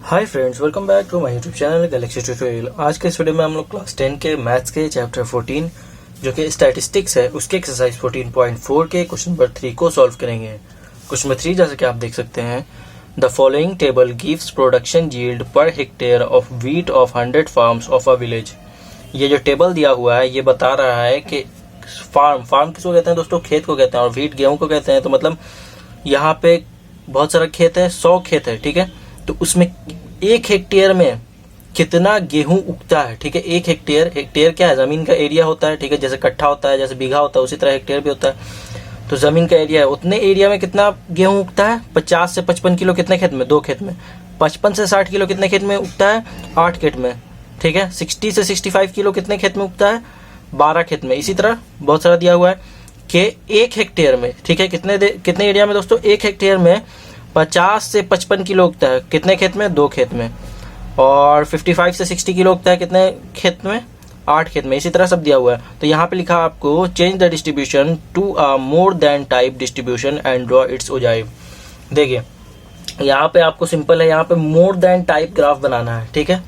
Hi friends, welcome back to my YouTube channel Galaxy tutorial. आज के इस video में हम लोग क्लास 10 के मैथ्स के चैप्टर 14 जो कि स्टैटिस्टिक्स है उसके एक्सरसाइज 14.4 के क्वेश्चन नंबर 3 को सॉल्व करेंगे। क्वेश्चन नंबर 3 जैसे कि आप देख सकते हैं, the following table gives production yield per hectare of wheat of 100 farms of a village. ये जो टेबल दिया हुआ है ये बता रहा है कि फार्म किसको कहते हैं दोस्तों? खेत को कहते हैं। और व्हीट गेहूं को कहते हैं। तो मतलब यहाँ पे बहुत सारा खेत है, 100 खेत है, ठीक है। तो उसमें 1 हेक्टेयर में कितना गेहूं उगता है, ठीक है। 1 हेक्टेयर, हेक्टेयर क्या है? जमीन का एरिया होता है, ठीक है। जैसे कट्ठा होता है, जैसे बीघा होता है, उसी तरह हेक्टेयर भी होता है। तो जमीन का एरिया है, उतने एरिया में कितना गेहूं उगता है? 50 से 55 किलो कितने खेत में? 2 खेत में। 55 से 60 किलो कितने खेत में उगता है? 8 खेत में, ठीक है। 60 से 65 किलो कितने खेत में उगता है? 12 खेत में। इसी तरह बहुत सारा दिया हुआ है कि 1 हेक्टेयर में, ठीक है, कितने एरिया में दोस्तों? 1 हेक्टेयर में 50 से 55 किलो उगता है कितने खेत में? 2 खेत में। और 55 से 60 किलो उगता है कितने खेत में? 8 खेत में। इसी तरह सब दिया हुआ है। तो यहाँ पे लिखा आपको change the distribution to a more than type distribution and draw its ogive. देखिए यहाँ पे आपको सिंपल है, यहाँ पे मोर देन टाइप ग्राफ बनाना है, ठीक है।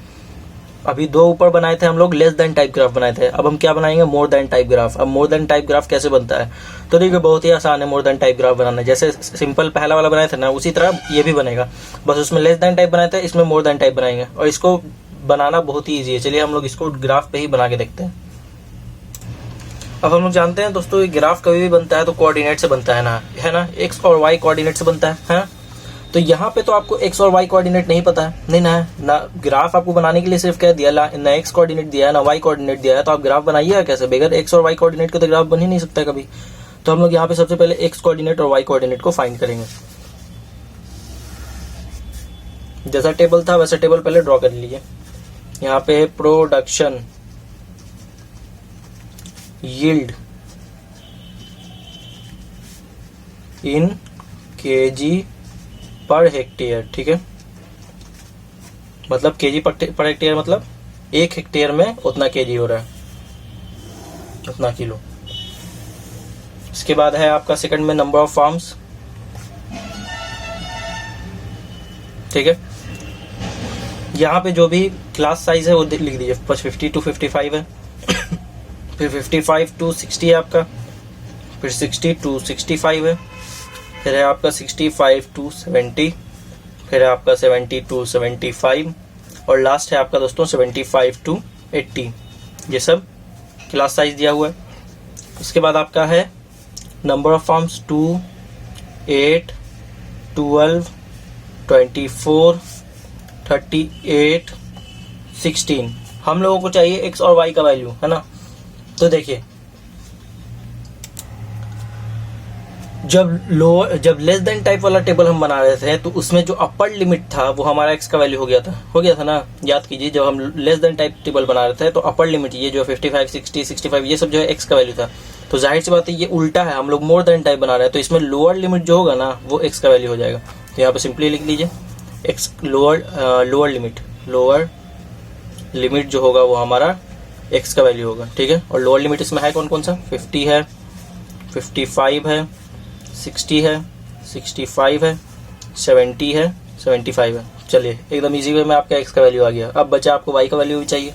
अभी 2 ऊपर बनाए थे हम लोग, लेस देन टाइप ग्राफ बनाए थे। अब हम क्या बनाएंगे? मोर देन टाइप ग्राफ। अब मोर देन टाइप ग्राफ कैसे बनता है? तो देखिए बहुत ही आसान है मोर देन टाइप ग्राफ बनाना। जैसे सिंपल पहला वाला बनाए थे ना, उसी तरह ये भी बनेगा। बस उसमें लेस देन टाइप बनाए थे, इसमें मोर देन टाइप बनाएंगे। और इसको बनाना बहुत ही ईजी है। चलिए हम लोग इसको ग्राफ पे ही बना के देखते हैं। अब हम लोग जानते हैं दोस्तों, ये ग्राफ कभी भी बनता है तो कोऑर्डिनेट से बनता है ना, एक्स और वाई कोऑर्डिनेट से बनता है। तो यहाँ पे तो आपको एक्स और वाई कोऑर्डिनेट नहीं पता है, नहीं ना ग्राफ आपको बनाने के लिए सिर्फ क्या दिया, ना एक्स कोऑर्डिनेट दिया है ना वाई कोऑर्डिनेट दिया है। तो आप ग्राफ बनाइएगा कैसे? बगैर एक्स और वाई कोऑर्डिनेट के तो ग्राफ बन ही नहीं सकता कभी। तो हम लोग यहाँ पे सबसे पहले एक्स कोऑर्डिनेट और वाई कोऑर्डिनेट को फाइंड करेंगे। जैसा टेबल था वैसा टेबल पहले ड्रॉ कर लीजिए। यहाँ पे है production yield in KG per hectare, ठीक है। मतलब केजी पर हेक्टेयर मतलब 1 हेक्टेयर में उतना केजी हो रहा है, उतना किलो। इसके बाद है आपका सेकंड में नंबर ऑफ फार्म्स, ठीक है। यहाँ पे जो भी क्लास साइज है वो लिख दीजिए। 50 to 55 है, फिर 55 to 60 है आपका, फिर 60 to 65 है, फिर है आपका 65 to 70, फिर है आपका 70 to 75 और लास्ट है आपका दोस्तों 75 to 80। ये सब क्लास साइज दिया हुआ है। उसके बाद आपका है नंबर ऑफ फार्म्स 2, 8, 12, 24, 38, 16। हम लोगों को चाहिए एक्स और वाई का वैल्यू, है ना। तो देखिए जब लेस देन टाइप वाला टेबल हम बना रहे थे तो उसमें जो अपर लिमिट था वो हमारा एक्स का वैल्यू हो गया था ना। याद कीजिए, जब हम लेस देन टाइप टेबल बना रहे थे तो अपर लिमिट ये जो 55, 60, 65 ये सब जो है एक्स का वैल्यू था। तो जाहिर सी बात है ये उल्टा है, हम लोग मोर देन टाइप बना रहे हैं। तो इसमें लोअर लिमिट जो होगा ना वो एक्स का वैल्यू हो जाएगा। तो यहाँ पे सिंपली लिख लीजिए एक्स लोअर लिमिट जो होगा वो हमारा एक्स का वैल्यू होगा, ठीक है। और लोअर लिमिट इसमें है कौन कौन सा? 50 है, 55 है, 60 है, 65 है, 70 है, 75 है। चलिए एकदम इजी वे में आपका एक्स का वैल्यू आ गया। अब बचा आपको वाई का वैल्यू भी चाहिए।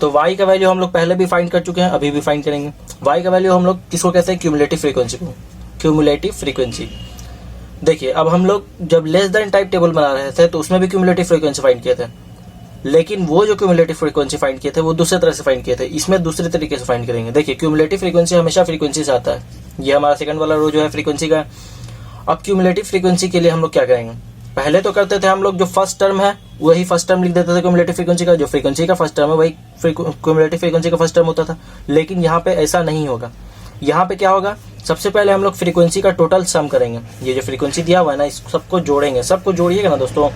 तो वाई का वैल्यू हम लोग पहले भी फाइंड कर चुके हैं, अभी भी फाइंड करेंगे। वाई का वैल्यू हम लोग किसको कहते हैं? क्यूमुलेटिव फ्रीक्वेंसी को। क्यूमुलेटिव फ्रीक्वेंसी देखिए, अब हम लोग जब लेस देन टाइप टेबल बना रहे थे तो उसमें भी क्यूमुलेटिव फ्रीक्वेंसी फाइंड किए थे, लेकिन वो जो क्यूमुलेटिव फ्रीक्वेंसी फाइंड किए थे वो दूसरे तरह से फाइंड किए थे। इसमें दूसरे तरीके से फाइंड करेंगे। देखिए क्यूमुलेटिव फ्रीक्वेंसी हमेशा फ्रीक्वेंसी से आता है। ये हमारा सेकंड वाला रो जो है फ्रीक्वेंसी का। अब क्यूमुलेटिव फ्रीक्वेंसी के लिए हम लोग क्या करेंगे? पहले तो करते थे हम लोग जो फर्स्ट टर्म है वही फर्स्ट टर्म लिख देते थे क्यूमुलेटिव फ्रीक्वेंसी का। जो फ्रीक्वेंसी का फर्स्ट टर्म है वही क्यूमुलेटिव फ्रीक्वेंसी का फर्स्ट टर्म होता था। लेकिन यहाँ पे ऐसा नहीं होगा। यहाँ पे क्या होगा? सबसे पहले हम लोग फ्रीक्वेंसी का टोटल सम करेंगे। ये जो फ्रीक्वेंसी दिया हुआ है ना, इस सबको जोड़ेंगे। सबको जोड़िएगा ना दोस्तों,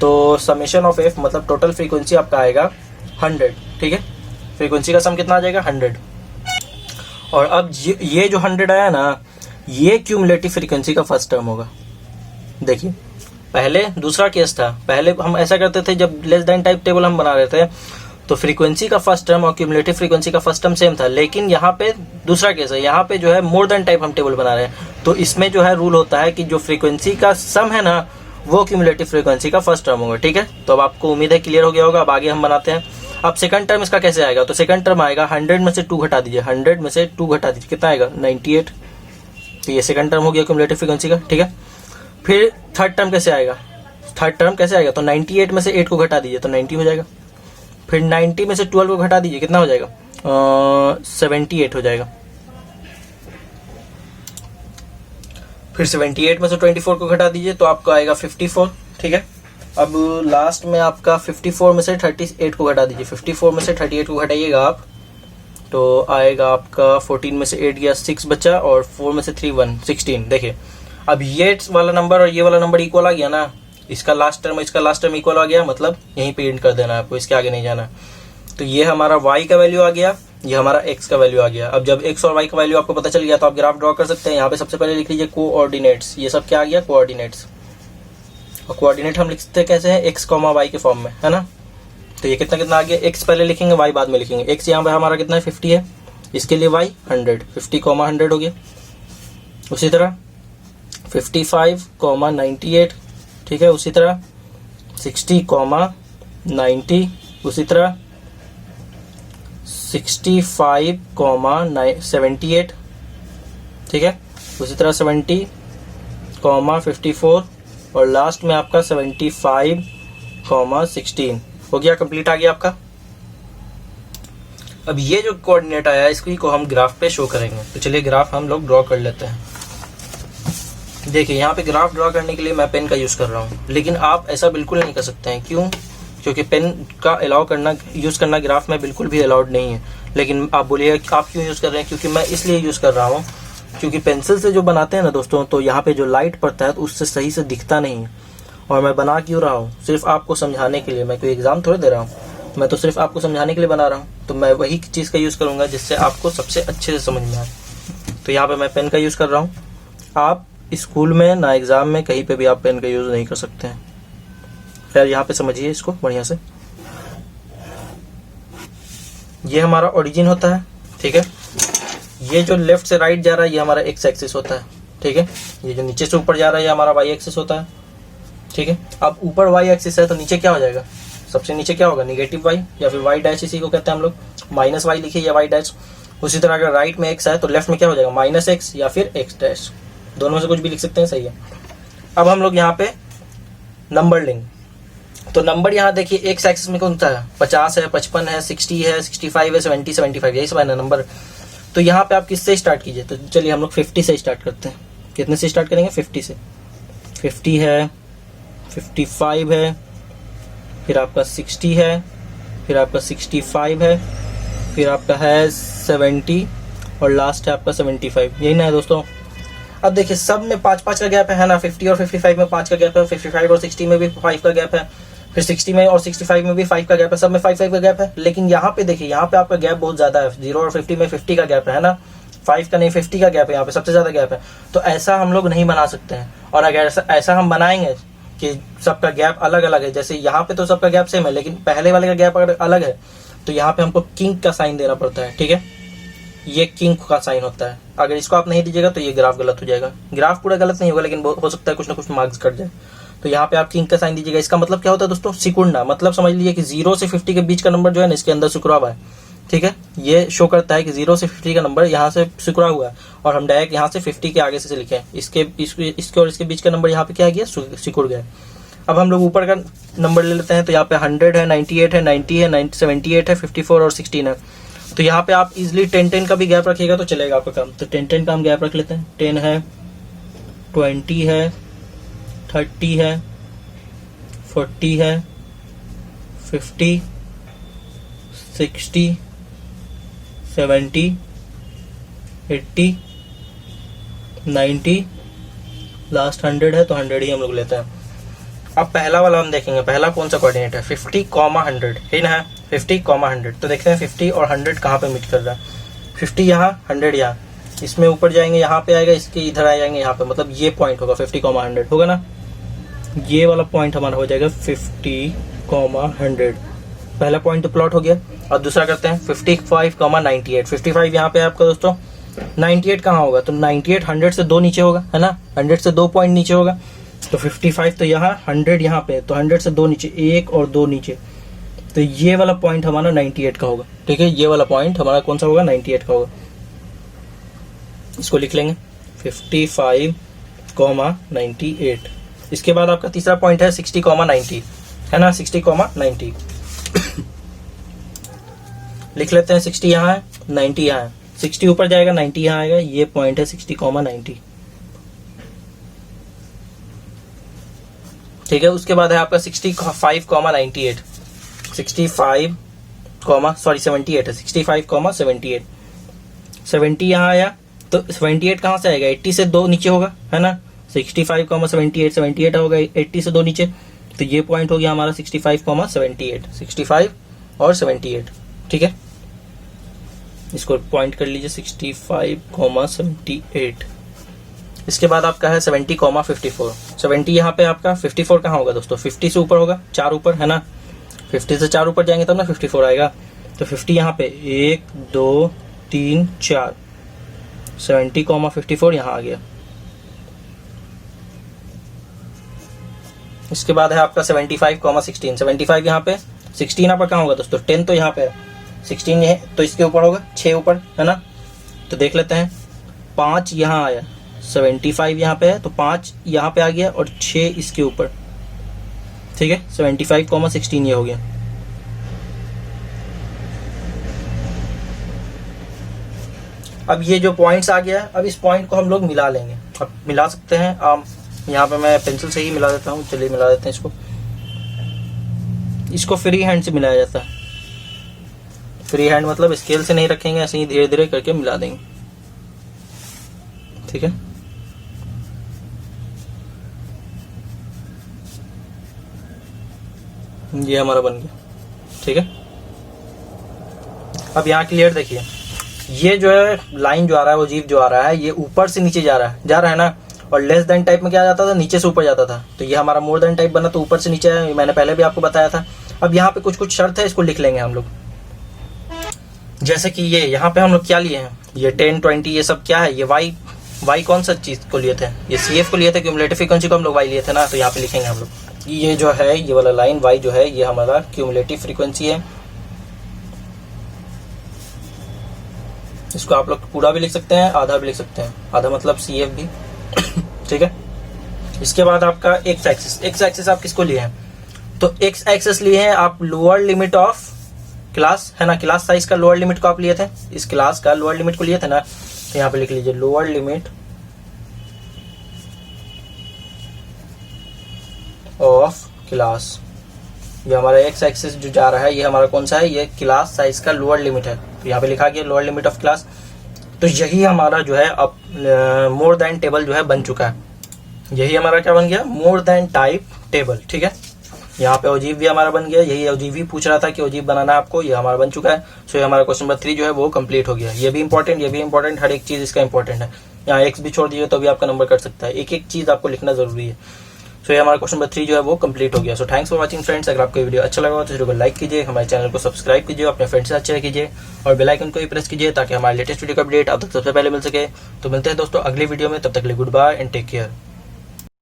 तो समेशन ऑफ एफ मतलब टोटल फ्रीक्वेंसी आपका आएगा 100, ठीक है। फ्रीक्वेंसी का सम कितना आ जाएगा? 100। और अब ये जो 100 आया ना, ये क्यूमुलेटिव फ्रीक्वेंसी का फर्स्ट टर्म होगा। देखिए पहले दूसरा केस था। पहले हम ऐसा करते थे, जब लेस देन टाइप टेबल हम बना रहे थे तो फ्रीक्वेंसी का फर्स्ट टर्म और क्यूमुलेटिव फ्रीक्वेंसी का फर्स्ट टर्म सेम था। लेकिन यहाँ पे दूसरा केस है, यहाँ पे जो है मोर देन टाइप हम टेबल बना रहे हैं। तो इसमें जो है रूल होता है कि जो फ्रीक्वेंसी का सम है ना वो क्यूमुलेटिव फ्रीक्वेंसी का फर्स्ट टर्म होगा। ठीक है, तो अब आपको उम्मीद है क्लियर हो गया होगा। अब आगे हम बनाते हैं। अब सेकंड टर्म इसका कैसे आएगा, तो सेकंड टर्म आएगा 100 में से 2 घटा दीजिए, 100 में से 2 घटा दीजिए, कितना आएगा 98। तो ये सेकंड टर्म हो गया क्यूमुलेटिव फ्रीक्वेंसी का। ठीक है, फिर थर्ड टर्म कैसे आएगा, थर्ड टर्म कैसे आएगा, तो 98 में से 8 को घटा दीजिए तो 90 हो जाएगा। फिर 90 में से 12 को घटा दीजिए, कितना हो जाएगा 78 हो जाएगा। फिर 78 में से 24 को घटा दीजिए तो आपको आएगा 54। ठीक है, अब लास्ट में आपका 54 में से 38 को घटा दीजिए, 54 में से 38 को घटाइएगा आप तो आएगा आपका 14 में से 8 गया 6 बचा और 4 में से 3 1 16। देखिए अब ये वाला नंबर और ये वाला नंबर इक्वल आ गया ना, इसका लास्ट टर्म इसका लास्ट टर्म इक्वल आ गया, मतलब यहीं पे एंड कर देना है आपको, इसके आगे नहीं जाना। तो ये हमारा y का वैल्यू आ गया, ये हमारा x का वैल्यू आ गया। अब जब x और y का वैल्यू आपको पता चल गया तो आप ग्राफ ड्रॉ कर सकते हैं। यहाँ पे सबसे पहले लिख लीजिए कोऑर्डिनेट्स, ये सब क्या आ गया कोऑर्डिनेट्स, और कोऑर्डिनेट हम लिखते कैसे हैं x, y के फॉर्म में, है ना। तो ये कितना कितना आ गया, x पहले लिखेंगे y बाद में लिखेंगे। x यहाँ पे हमारा कितना है 50 है, इसके लिए y 100, 50, 100 हो गया। उसी तरह 55, 98, ठीक है, उसी तरह 60, 90, उसी तरह 65, 78, ठीक है, उसी तरह 70, 54 और लास्ट में आपका 75, 16 हो गया, कंप्लीट आ गया आपका। अब ये जो कोऑर्डिनेट आया है इसको हम ग्राफ पे शो करेंगे। तो चलिए ग्राफ हम लोग ड्रॉ कर लेते हैं। देखिए यहाँ पे ग्राफ ड्रॉ करने के लिए मैं पेन का यूज़ कर रहा हूँ, लेकिन आप ऐसा बिल्कुल नहीं कर सकते हैं। क्यों? क्योंकि पेन का अलाउ करना यूज़ करना ग्राफ में बिल्कुल भी अलाउड नहीं है। लेकिन आप बोलिएगा आप क्यों यूज़ कर रहे हैं, क्योंकि मैं इसलिए यूज़ कर रहा हूँ क्योंकि पेंसिल से जो बनाते हैं ना दोस्तों, तो यहाँ पे जो लाइट पड़ता है तो उससे सही से दिखता नहीं है। और मैं बना क्यों रहा हूँ, सिर्फ आपको समझाने के लिए। मैं कोई एग्जाम थोड़ी दे रहा हूँ, मैं तो सिर्फ आपको समझाने के लिए बना रहा हूँ। तो मैं वही चीज़ का यूज़ करूँगा जिससे आपको सबसे अच्छे से समझ में आए। तो यहाँ पे मैं पेन का यूज़ कर रहा हूँ। आप स्कूल में ना एग्ज़ाम में कहीं पे भी आप पेन का यूज़ नहीं कर सकते हैं। खैर यहाँ पे समझिए इसको बढ़िया से। ये हमारा ओरिजिन होता है, ठीक है। ये जो लेफ्ट से राइट जा रहा है ये हमारा एक्स एक्सिस होता है, ठीक है। ये जो नीचे से ऊपर जा रहा है ये हमारा वाई एक्सिस होता है, ठीक है। अब ऊपर वाई एक्सिस है तो नीचे क्या हो जाएगा, सबसे नीचे क्या होगा, नेगेटिव वाई या फिर वाई डैश, इसी को कहते हैं हम लोग माइनस वाई लिखिए या वाई डैश। उसी तरह अगर राइट में एक्स है तो लेफ्ट में क्या हो जाएगा, माइनस एक्स या फिर एक्स डैश, दोनों में से कुछ भी लिख सकते हैं, सही है। अब हम लोग यहाँ पे नंबर लेंगे। तो नंबर यहाँ देखिए एक्स एक्सिस में कौन सा है, 50 है, 55 है, 60 है, 65 है, 70, 75, यही सब है ना नंबर। तो यहाँ पे आप किससे स्टार्ट कीजिए, तो चलिए हम लोग 50 से स्टार्ट करते हैं। कितने से स्टार्ट करेंगे, 50 से। 50 है, 55 है, फिर आपका 60 है, फिर आपका 65 है, फिर आपका है 70 और लास्ट है आपका 75, यही ना है दोस्तों। अब देखिए सब में 5-5 का गैप है ना, 50 और 55 में 5 का गैप है, 55 और 60 में भी 5 का गैप है, फिर 60 में और 65 में भी 5 का गैप है, सब में 5-5 का गैप है। लेकिन यहाँ पे देखिए यहाँ पे आपका गैप बहुत ज्यादा है, 0 और 50 में 50 का गैप है ना, 5 का नहीं 50 का गैप है, यहाँ पे सबसे ज्यादा गैप है। तो ऐसा हम लोग नहीं बना सकते हैं। और अगर ऐसा हम बनाएंगे कि सबका गैप अलग अलग है, जैसे यहाँ पे तो सबका गैप सेम है लेकिन पहले वाले का गैप अगर अलग है तो यहाँ पे हमको किंग का साइन देना पड़ता है, ठीक है। ये किंग का साइन होता है, अगर इसको आप नहीं दीजिएगा तो ये ग्राफ गलत हो जाएगा। ग्राफ पूरा गलत नहीं होगा लेकिन हो सकता है कुछ ना कुछ मार्क्स कट जाए। तो यहाँ पे आप किंग का साइन दीजिएगा। इसका मतलब क्या होता है दोस्तों, सिकुड़ना। मतलब समझ लीजिए कि 0 से 50 के बीच का नंबर जो है ना इसके अंदर सिकुड़ा हुआ है, ठीक है। ये शो करता है कि 0 से 50 का नंबर यहाँ से सिकुड़ा हुआ है और हम डायरेक्ट यहाँ से 50 के आगे से लिखे, इसके और इसके बीच का नंबर यहाँ पे क्या है, सिकुड़ गया। अब हम लोग ऊपर का नंबर ले लेते हैं। तो यहाँ पे 100 है, 98 है, 90 है, 78 है, 54 और 16 है। तो यहाँ पे आप इजिली 10-10 का भी गैप रखिएगा तो चलेगा आपका काम। तो 10-10 का हम गैप रख लेते हैं। 10 है, 20 है, 30 है, 40 है, 50, 60, 70, 80, 90, लास्ट 100 है तो 100 ही हम लोग लेते हैं। अब पहला वाला हम देखेंगे, पहला कौन सा कोऑर्डिनेट है, 50, 100 है ना, 50, 100। तो देखते हैं 50 और 100 कहाँ पे मीट कर रहा है। 50 यहाँ, 100 यहाँ, इसमें ऊपर जाएंगे यहाँ पे आएगा, इसके इधर आ जाएंगे यहाँ पे, मतलब ये पॉइंट होगा 50, 100 होगा ना। ये वाला पॉइंट हमारा हो जाएगा 50, 100। पहला पॉइंट तो प्लॉट हो गया। और दूसरा करते हैं 55, 98। 55 यहाँ पे है आपका दोस्तों, 98 कहाँ होगा, तो 98 100 से 2 नीचे होगा, है ना, 100 से 2 पॉइंट नीचे होगा। तो 55 तो यहाँ, 100 यहाँ पे, तो 100 से 2 नीचे, 1 और 2 नीचे, तो ये वाला पॉइंट हमारा 98 का होगा। ठीक है, ये वाला पॉइंट हमारा कौन सा होगा, 98 का होगा। इसको लिख लेंगे 55,98। इसके बाद आपका तीसरा पॉइंट है 60,90, है ना, 60,90 लिख लेते हैं। 60 यहाँ है, 90 यहाँ है, 60 ऊपर जाएगा, 90 यहाँ आएगा, ये पॉइंट है 60,90। ठीक है, उसके बाद है आपका 65,98, 78 है, 65,78, 70 यहाँ आया, तो 78 कहाँ से आएगा, 80 से 2 नीचे होगा, है ना, 65,78, 78 होगा 80 से 2 नीचे, तो ये पॉइंट हो गया हमारा 65,78, 65 और 78। ठीक है, इसको पॉइंट कर लीजिए 65,78। इसके बाद आपका है 70,54, 70 यहाँ पे आपका, 54 कहाँ होगा दोस्तों, 50 से ऊपर होगा, 4 ऊपर, है ना, 50 से 4 ऊपर जाएंगे तब ना 54 आएगा। तो 50 यहाँ पे 1 2 3 4, 70,54 यहाँ आ गया। इसके बाद है आपका 75,16, 75 यहाँ पे, 16 यहाँ पर कहाँ होगा दोस्तों, 10 तो यहाँ पे है, 16 ये तो इसके ऊपर होगा, 6 ऊपर, है ना, तो देख लेते हैं, 5 यहाँ आया, 75 यहाँ पे है, तो 5 यहाँ पे आ गया और 6 इसके ऊपर। ठीक है, 75,16 ये हो गया। अब ये जो पॉइंट्स आ गया, अब इस पॉइंट को हम लोग मिला लेंगे। अब मिला सकते हैं, यहाँ पे मैं पेंसिल से ही मिला देता हूँ, चलिए मिला देते हैं इसको फ्री हैंड से मिलाया जाता है। फ्री हैंड मतलब स्केल से नहीं रखेंगे, ऐसे ही धीरे धीरे करके मिला देंगे। ठीक है, ये हमारा बन गया। ठीक है, अब यहाँ क्लियर देखिए, ये जो है लाइन जो आ रहा है, वो जीव जो आ रहा है, ये ऊपर से नीचे जा रहा है ना, और लेस देन टाइप में क्या जाता था, नीचे से ऊपर जाता था, तो ये हमारा मोर देन टाइप बना, तो ऊपर से नीचे है, मैंने पहले भी आपको बताया था। अब यहाँ पे कुछ कुछ शर्त है, इसको लिख लेंगे हम लोग। जैसे कि ये यहाँ पे हम लोग क्या लिए हैं, ये 10 20 ये सब क्या है, ये वाई कौन सा चीज को लिए थे, ये CF को लिए थे, क्यूमुलेटिव फ्रीक्वेंसी को हम लोग वाई लिए थे ना, तो यहाँ पे लिखेंगे हम लोग, ये जो है ये वाला लाइन वाई जो है, ये हमारा क्यूमुलेटिव फ्रीक्वेंसी है। इसको आप लोग पूरा भी लिख सकते हैं, आधा भी लिख सकते हैं, आधा मतलब CF भी। ठीक है, इसके बाद आपका एक्स एक्सिस आप किसको लिए हैं, तो एक्स एक्सिस लिए हैं आप लोअर लिमिट ऑफ क्लास, है ना, क्लास साइज का लोअर लिमिट को आप लिए थे, इस क्लास का लोअर लिमिट को लिए थे ना, तो यहाँ पे लिख लीजिए लोअर लिमिट ऑफ क्लास। ये हमारा एक्स एक्सिस जो जा रहा है, ये हमारा कौन सा है, ये क्लास साइज का लोअर लिमिट है, तो यहाँ पे लिखा गया लोअर लिमिट ऑफ क्लास। तो यही हमारा जो है अब मोर देन टेबल जो है बन चुका है, यही हमारा क्या बन गया, मोर देन टाइप टेबल। ठीक है, यहाँ पे ओजीव भी हमारा बन गया, यही ओजीव भी पूछ रहा था कि ओजीव बनाना है आपको, ये हमारा बन चुका है। सो ये हमारा क्वेश्चन नंबर 3 जो है वो कंप्लीट हो गया। ये भी इंपॉर्टेंट, ये भी इंपॉर्टेंट, हर एक चीज इसका इंपॉर्टेंट है। यहाँ एक्स भी छोड़ दीजिए तो भी आपका नंबर कट सकता है, एक एक चीज आपको लिखना जरूरी है। सो ये हमारा क्वेश्चन नंबर 3 जो है वो कंप्लीट हो गया। So thanks for watching friends. अगर आपको वीडियो अच्छा लगा हो तो वीडियो को लाइक कीजिए, हमारे चैनल को सब्सक्राइब कीजिए, अपने फ्रेंड्स से शेयर कीजिए और बेल आइकन को भी प्रेस कीजिए ताकि हमारे लेटेस्ट वीडियो का अपडेट आप तक सबसे पहले मिल सके। तो मिलते हैं दोस्तों अगली वीडियो में, तब तक के लिए goodbye and take care.